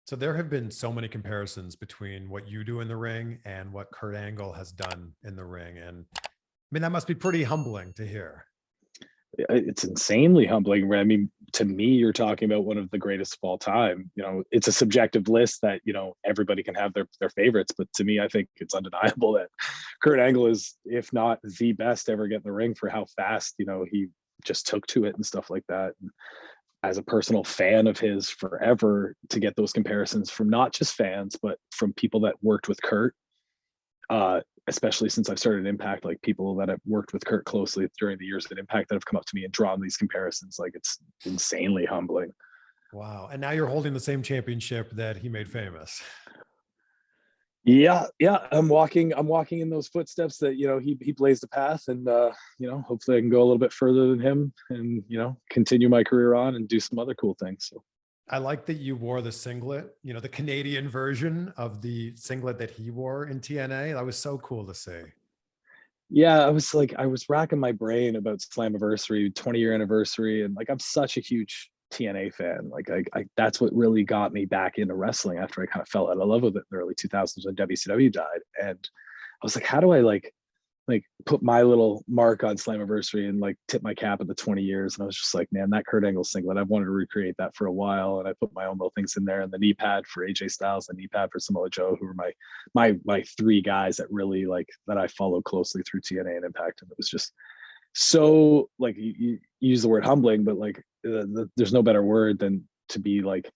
So there have been so many comparisons between what you do in the ring and what Kurt Angle has done in the ring. And I mean, that must be pretty humbling to hear. It's insanely humbling. I mean, to me, you're talking about one of the greatest of all time. It's a subjective list that everybody can have their favorites, but to me, I think it's undeniable that Kurt Angle is, if not the best, ever get in the ring for how fast he just took to it and stuff like that. And as a personal fan of his forever, to get those comparisons from not just fans but from people that worked with Kurt, uh, especially since I've started Impact, like people that have worked with Kurt closely during the years at Impact that have come up to me and drawn these comparisons, like it's insanely humbling. Wow. And now you're holding the same championship that he made famous. Yeah, I'm walking in those footsteps that he blazed a path, and hopefully I can go a little bit further than him, and continue my career on and do some other cool things. So I like that you wore the singlet, the Canadian version of the singlet that he wore in TNA. That was so cool to see. yeah, I was racking my brain about Slammiversary 20-year anniversary, and like I'm such a huge TNA fan. Like I that's what really got me back into wrestling after I kind of fell out of love with it in the early 2000s when WCW died. And I was like, how do I like put my little mark on Slammiversary and like tip my cap at the 20 years? And I was just like, man, that Kurt Angle singlet, I've wanted to recreate that for a while. And I put my own little things in there, and the knee pad for AJ Styles, the knee pad for Samoa Joe, who were my three guys that really like that I followed closely through TNA and Impact. And it was just so like you use the word humbling, but like there's no better word than to be like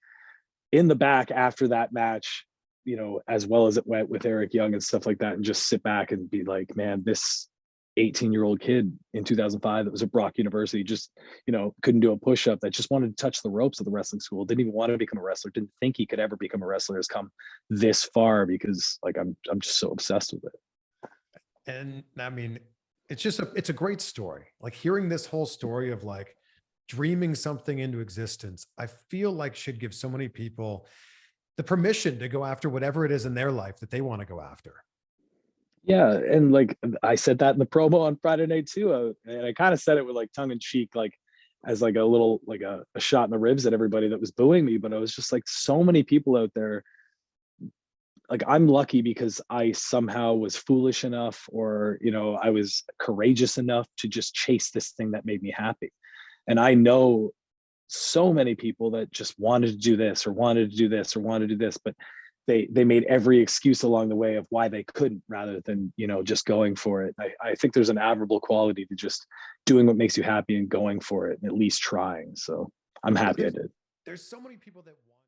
in the back after that match, as well as it went with Eric Young and stuff like that, and just sit back and be like, man, this 18-year-old kid in 2005 that was at Brock University just, couldn't do a push-up, that just wanted to touch the ropes of the wrestling school, didn't even want to become a wrestler, didn't think he could ever become a wrestler, has come this far because like I'm just so obsessed with it. And I mean, it's a great story. Like hearing this whole story of like dreaming something into existence, I feel like should give so many people the permission to go after whatever it is in their life that they want to go after. Yeah, and like I said that in the promo on Friday night too, and I kind of said it with like tongue in cheek, like as like a little like a shot in the ribs at everybody that was booing me. But I was just like, so many people out there. Like I'm lucky because I somehow was foolish enough, or I was courageous enough to just chase this thing that made me happy. And I know so many people that just wanted to do this or wanted to do this or wanted to do this, but they made every excuse along the way of why they couldn't, rather than just going for it. I think there's an admirable quality to just doing what makes you happy and going for it and at least trying. So I'm Well, happy I did. there's so many people that want